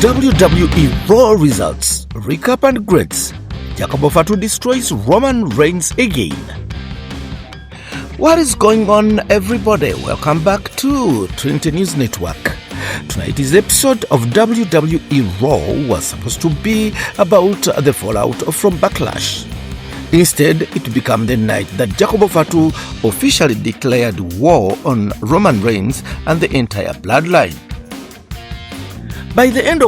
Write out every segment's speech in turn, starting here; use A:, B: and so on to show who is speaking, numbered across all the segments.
A: WWE Raw results, recap and grades. Jacob Fatu destroys Roman Reigns again. What is going on, everybody? Welcome back to Trinity News Network. Tonight's episode of WWE Raw was supposed to be about the fallout from Backlash. Instead, it became the night that Jacob Fatu officially declared war on Roman Reigns and the entire Bloodline. By the end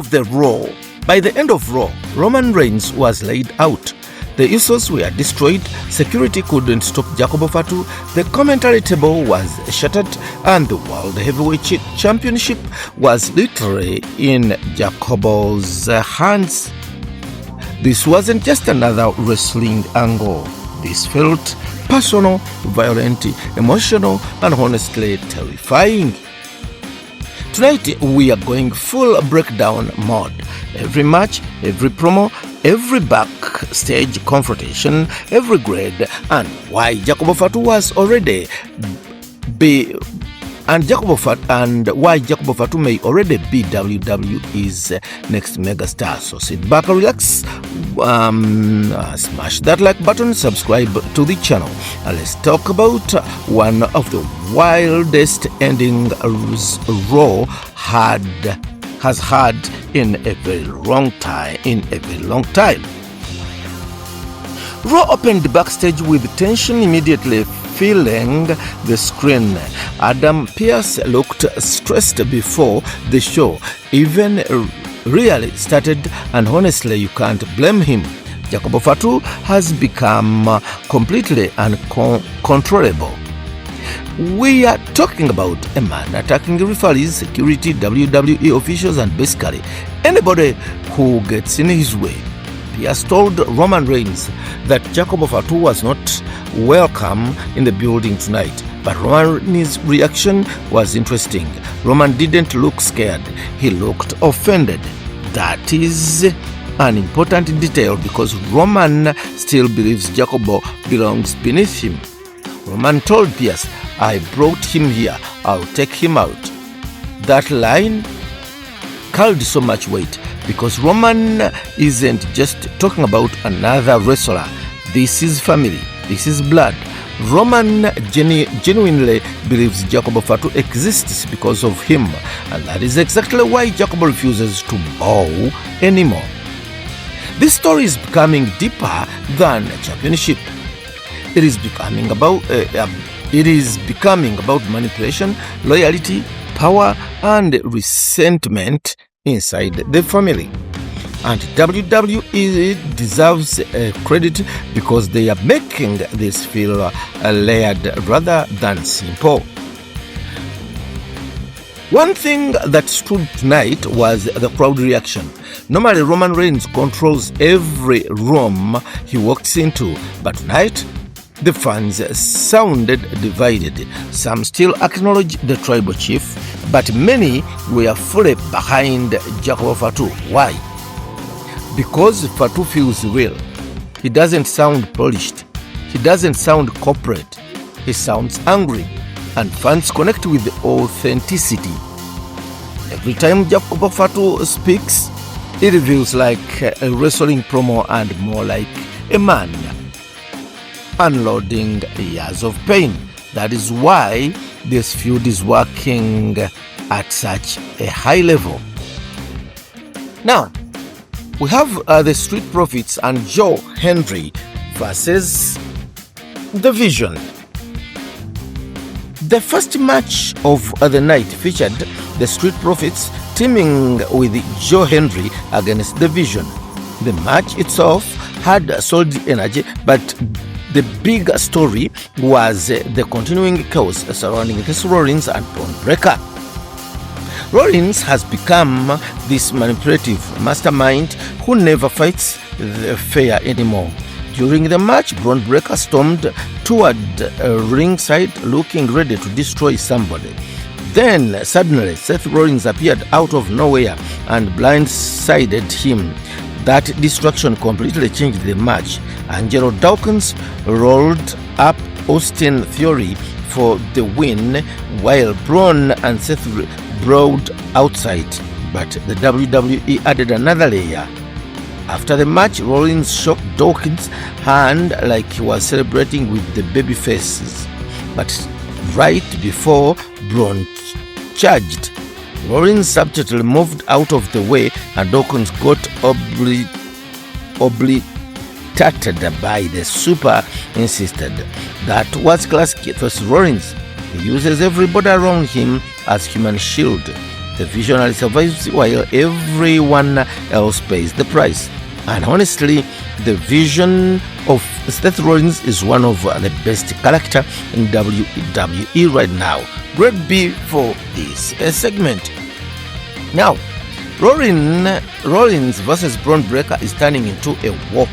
A: of Raw, Roman Reigns was laid out. The Usos were destroyed, security couldn't stop Jacob Fatu, the commentary table was shattered, and the World Heavyweight Championship was literally in Jacob's hands. This wasn't just another wrestling angle. This felt personal, violent, emotional, and honestly terrifying. Tonight, we are going full breakdown mode. Every match, every promo, every backstage confrontation, every grade, and why Jacob Fatu was already why Jacob Fatu may already be WWE's next megastar. So sit back, relax, smash that like button, subscribe to the channel, and let's talk about one of the wildest endings Raw has had in a very long time. Raw opened backstage with tension immediately filling the screen. Adam Pearce looked stressed before the show even really started, and honestly, you can't blame him. Jacob Fatu has become completely uncontrollable. We are talking about a man attacking referees, security, WWE officials, and basically anybody who gets in his way. Pierce told Roman Reigns that Jacob Fatu was not welcome in the building tonight, but Roman's reaction was interesting. Roman didn't look scared, he looked offended. That is an important detail because Roman still believes Jacob belongs beneath him. Roman told Pierce, "I brought him here, I'll take him out." That line carried so much weight because Roman isn't just talking about another wrestler. This is family, this is blood. Roman genuinely believes Jacob Fatu exists because of him, and that is exactly why Jacob refuses to bow anymore. This story is becoming deeper than a championship. It is becoming about manipulation, loyalty, power, and resentment inside the family. And WWE deserves credit because they are making this feel layered rather than simple. One thing that stood tonight was the crowd reaction. Normally, Roman Reigns controls every room he walks into, but tonight, the fans sounded divided. Some still acknowledge the tribal chief, but many were fully behind Jacob Fatu. Why? Because Fatu feels real. He doesn't sound polished. He doesn't sound corporate. He sounds angry, and fans connect with the authenticity. Every time Jacob Fatu speaks, it feels like a wrestling promo and more like a man unloading years of pain. That is why this feud is working at such a high level. Now, we have the Street Profits and Joe Hendry versus The Vision. The first match of the night featured the Street Profits teaming with Joe Hendry against The Vision. The match itself had solid energy, but the big story was the continuing chaos surrounding Seth Rollins and Bron Breakker. Rollins has become this manipulative mastermind who never fights fair anymore. During the match, Bron Breakker stormed toward ringside looking ready to destroy somebody. Then, suddenly, Seth Rollins appeared out of nowhere and blindsided him. That distraction completely changed the match. Angelo Dawkins rolled up Austin Theory for the win, while Bron and Seth brawled outside. but the WWE added another layer. After the match, Rollins shook Dawkins' hand like he was celebrating with the baby faces. But right before Bron charged, Rollins subtly moved out of the way and Dawkins got obliterated by the super insisted. That was classic for Rollins. He uses everybody around him as human shield. The visionary survives while everyone else pays the price. And honestly, the vision of Seth Rollins is one of the best characters in WWE right now. Great B for this segment. Now, Rollins versus Bron Breakker is turning into a war.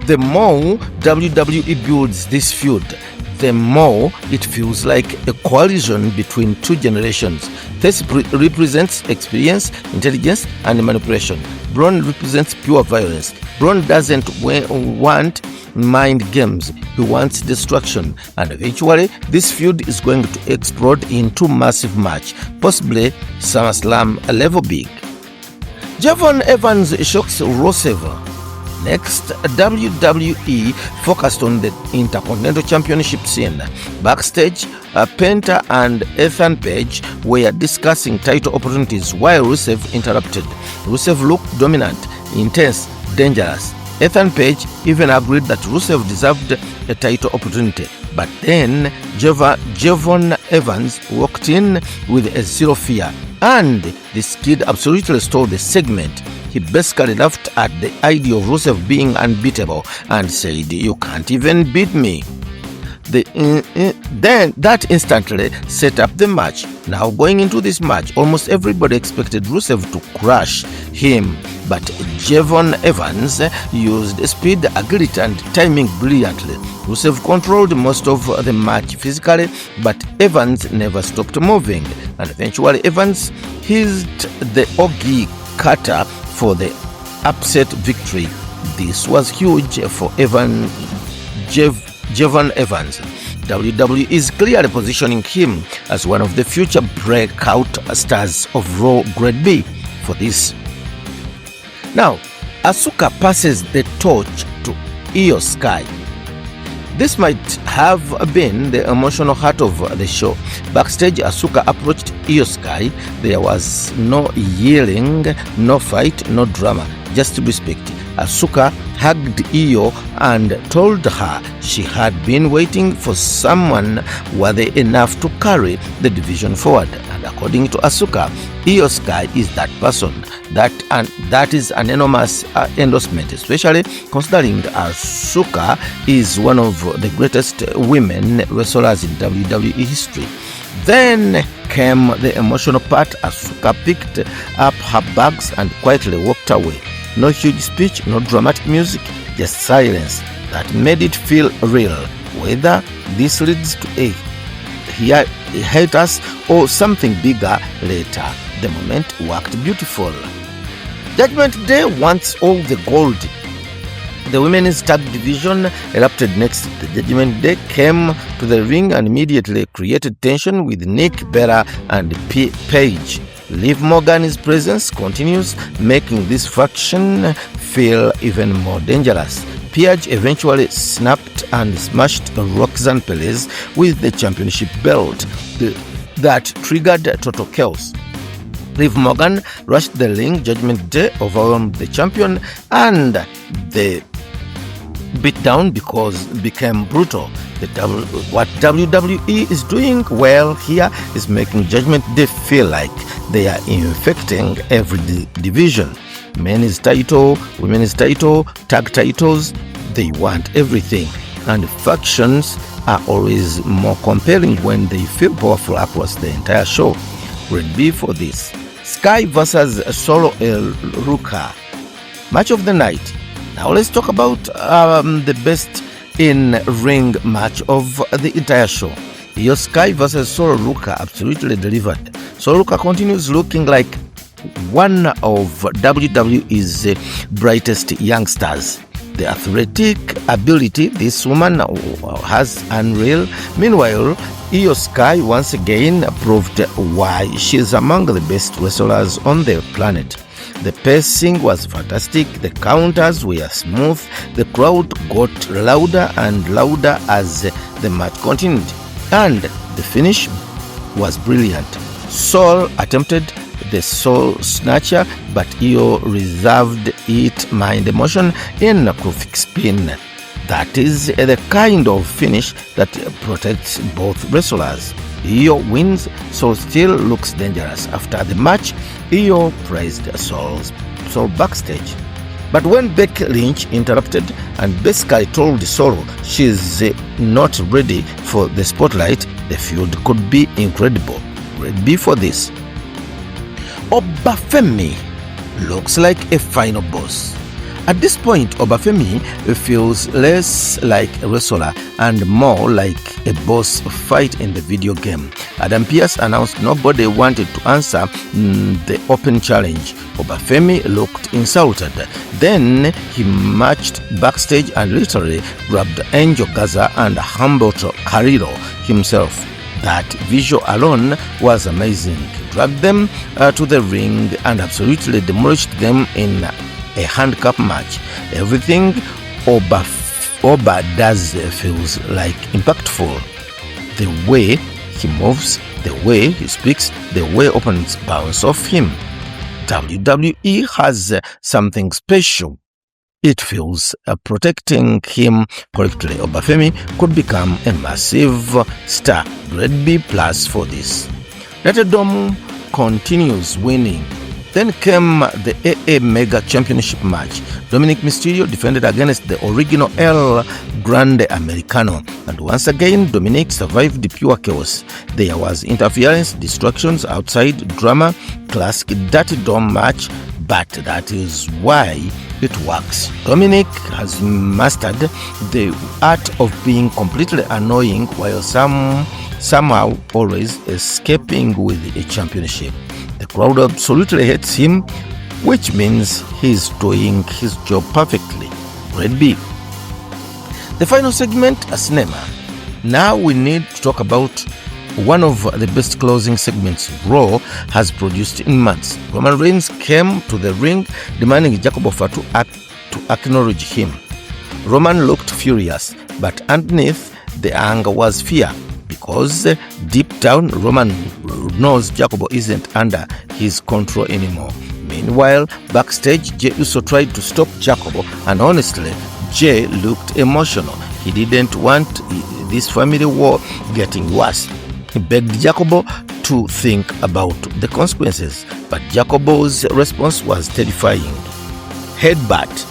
A: The more WWE builds this feud, the more it feels like a coalition between two generations. This represents experience, intelligence, and manipulation. Bron represents pure violence. Bron doesn't want mind games. He wants destruction. And eventually, this feud is going to explode into massive match, possibly SummerSlam level big. Javon Evans shocks Rusev. Next, WWE focused on the Intercontinental Championship scene. Backstage, Penta and Ethan Page were discussing title opportunities while Rusev interrupted. Rusev looked dominant, intense, dangerous. Ethan Page even agreed that Rusev deserved a title opportunity. But then Javon Evans walked in with a zero fear, and this kid absolutely stole the segment. He basically laughed at the idea of Rusev being unbeatable and said, "You can't even beat me." Then that instantly set up the match. Now going into this match, almost everybody expected Rusev to crush him, but Javon Evans used speed, agility, and timing brilliantly. Rusev controlled most of the match physically, but Evans never stopped moving, and eventually Evans hit the Ogie cutter for the upset victory. This was huge for Javon Evans. WWE is clearly positioning him as one of the future breakout stars of Raw Grade B for this. Now, Asuka passes the torch to Iyo Sky. This might have been the emotional heart of the show. Backstage, Asuka approached Iyo Sky. There was no yelling, no fight, no drama, just respect. Asuka hugged Iyo and told her she had been waiting for someone worthy enough to carry the division forward. And according to Asuka, Iyo Sky is that person. That is an enormous endorsement, especially considering Asuka is one of the greatest women wrestlers in WWE history. Then came the emotional part. Asuka picked up her bags and quietly walked away. No huge speech, no dramatic music, just silence that made it feel real. Whether this leads to a hiatus or something bigger later, the moment worked beautiful. Judgment Day wants all the gold. The women's tag division erupted next. The Judgment Day came to the ring and immediately created tension with Nick, Bella, and Paige. Liv Morgan's presence continues, making this faction feel even more dangerous. Paige eventually snapped and smashed Roxanne Perez with the championship belt. That triggered total chaos. Liv Morgan rushed the ring. Judgment Day overwhelmed the champion, and the beatdown became brutal. What WWE is doing well here is making Judgment Day feel like they are infecting every division. Men's title, women's title, tag titles, they want everything. And factions are always more compelling when they feel powerful across the entire show. Grade B for this. Sky versus Sol Ruca. Match of the night. Now let's talk about the best in-ring match of the entire show. Iyo Sky versus Sol Ruca absolutely delivered. Sol Ruca continues looking like one of WWE's brightest youngsters. The athletic ability this woman has unreal. Meanwhile, Iyo Sky once again proved why she is among the best wrestlers on the planet. The pacing was fantastic, the counters were smooth, the crowd got louder and louder as the match continued, and the finish was brilliant. Sol attempted the Soul Snatcher, but Iyo reserved it mind emotion in a quick spin. That is the kind of finish that protects both wrestlers. Iyo wins, Sol still looks dangerous. After the match, Iyo praised Sol backstage. But when Becky Lynch interrupted and basically told Sol she's not ready for the spotlight, the feud could be incredible. Ready for this. Oba Femi looks like a final boss. At this point, Oba Femi feels less like a wrestler and more like a boss fight in the video game. Adam Pearce announced nobody wanted to answer the open challenge. Oba Femi looked insulted. Then he marched backstage and literally grabbed Angel Gaza and humbled Carrillo himself. That visual alone was amazing. He dragged them to the ring and absolutely demolished them in a handcuff match. Everything Oba does feels like impactful. The way he moves, the way he speaks, the way opponents bounce off him. WWE has something special. It feels protecting him correctly. Oba Femi could become a massive star. Grade B+ for this. Dom continues winning. Then came the AA Mega Championship match. Dominik Mysterio defended against the original El Grande Americano, and once again Dominik survived the pure chaos. There was interference, distractions, outside drama, classic Dirty Dom match, but that is why it works. Dominik has mastered the art of being completely annoying while somehow always escaping with a championship. The crowd absolutely hates him, which means he's doing his job perfectly. Grade B. The final segment, a cinema. Now we need to talk about one of the best closing segments Raw has produced in months. Roman Reigns came to the ring demanding Jacob Fatu to acknowledge him. Roman looked furious, but underneath the anger was fear, because deep down Roman knows Jacob isn't under his control anymore. Meanwhile, backstage, Jey Uso tried to stop Jacob, and honestly, Jey looked emotional. He didn't want this family war getting worse. He begged Jacob to think about the consequences, but Jacob's response was terrifying. Headbutt,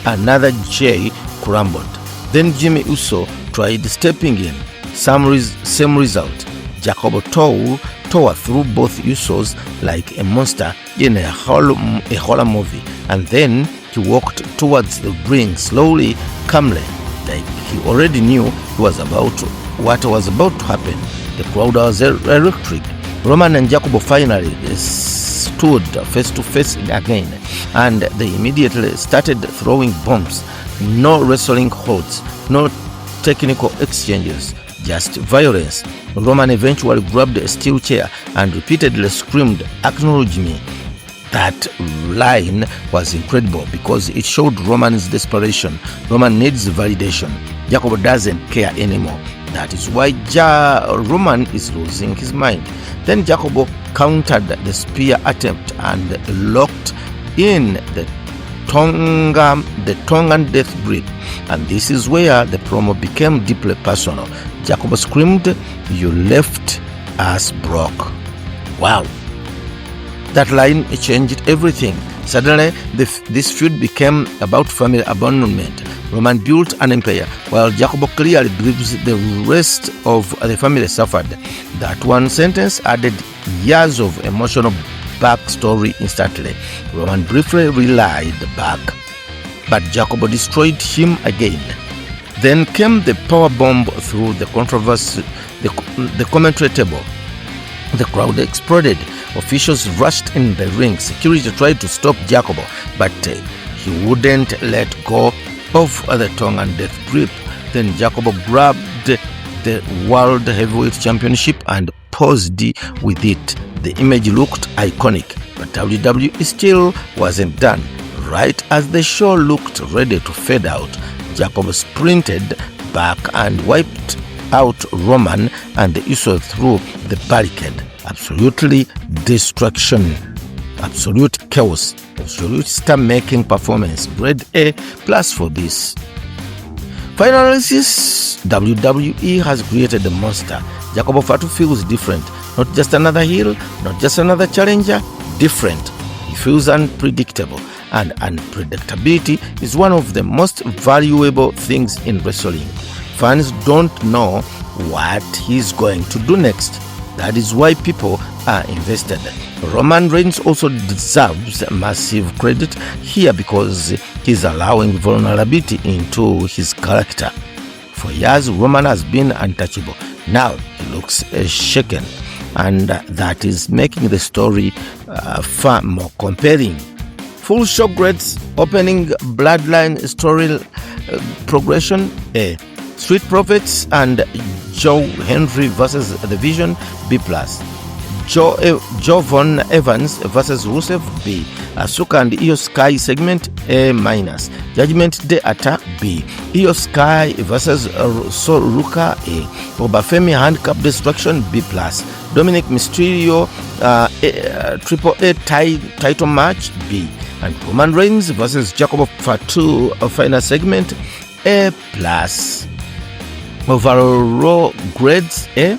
A: another Jey crumbled. Then Jimmy Uso tried stepping in. Same result. Jacob tore through both Usos like a monster in a horror movie, and then he walked towards the ring slowly, calmly, like he already knew what was about to happen. The crowd was electric. Roman and Jacob finally stood face to face again, and they immediately started throwing bombs. No wrestling holds, no technical exchanges, just violence. Roman eventually grabbed a steel chair and repeatedly screamed, "Acknowledge me." That line was incredible because it showed Roman's desperation. Roman needs validation. Jacob doesn't care anymore. That is why Roman is losing his mind. Then Jacob countered the spear attempt and locked in the Tongan death grip, and this is where the promo became deeply personal. Jacob screamed, "You left us broke." Wow. That line changed everything. Suddenly, this feud became about family abandonment. Roman built an empire, while Jacob clearly believes the rest of the family suffered. That one sentence added years of emotional backstory instantly. Roman briefly relied back, but Jacob destroyed him again. Then came the powerbomb through the controversy, the commentary table. The crowd exploded. Officials rushed in the ring. Security tried to stop Jacob, but he wouldn't let go of the tongue and death grip. Then Jacob grabbed the World Heavyweight Championship and posed with it. The image looked iconic, but WWE still wasn't done. Right as the show looked ready to fade out, Jacob sprinted back and wiped out Roman and the Usos through the barricade. Absolutely destruction, absolute chaos, absolute star-making performance. Grade A+ for this. Final analysis: WWE has created a monster. Jacob Fatu feels different. Not just another heel, not just another challenger, different. He feels unpredictable, and unpredictability is one of the most valuable things in wrestling. Fans don't know what he's going to do next. That is why people are invested. Roman Reigns also deserves massive credit here because he's allowing vulnerability into his character. For years, Roman has been untouchable. Now he looks shaken, and that is making the story far more compelling. Full show grades: opening Bloodline story progression A. Street Profits and Joe Henry versus The Vision B+. Joe Von Evans versus Rusev B. Asuka and Iyo Sky segment A-. Judgment Day attack B. Iyo Sky versus Sol Ruca A. Oba Femi handcuff destruction B+. Dominik Mysterio Triple A title match B. And Roman Reigns versus Jacob Fatu final segment A+. Overall Raw grades A.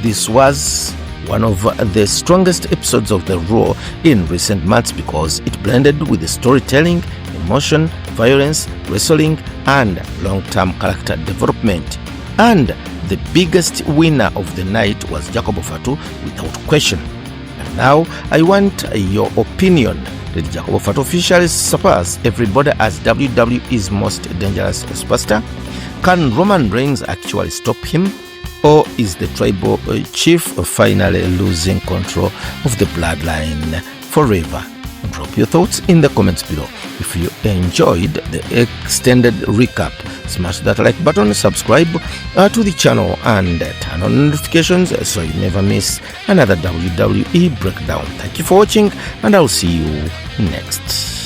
A: This was one of the strongest episodes of the Raw in recent months because it blended with the storytelling, emotion, violence, wrestling, and long-term character development. And the biggest winner of the night was Jacob Fatu without question. And now I want your opinion. Did Jacob Fatu officially surpass everybody as WWE's most dangerous superstar? Can Roman Reigns actually stop him? Or is the tribal chief finally losing control of the bloodline forever? Drop your thoughts in the comments below. If you enjoyed the extended recap, smash that like button, subscribe to the channel, and turn on notifications so you never miss another WWE breakdown. Thank you for watching, and I'll see you next.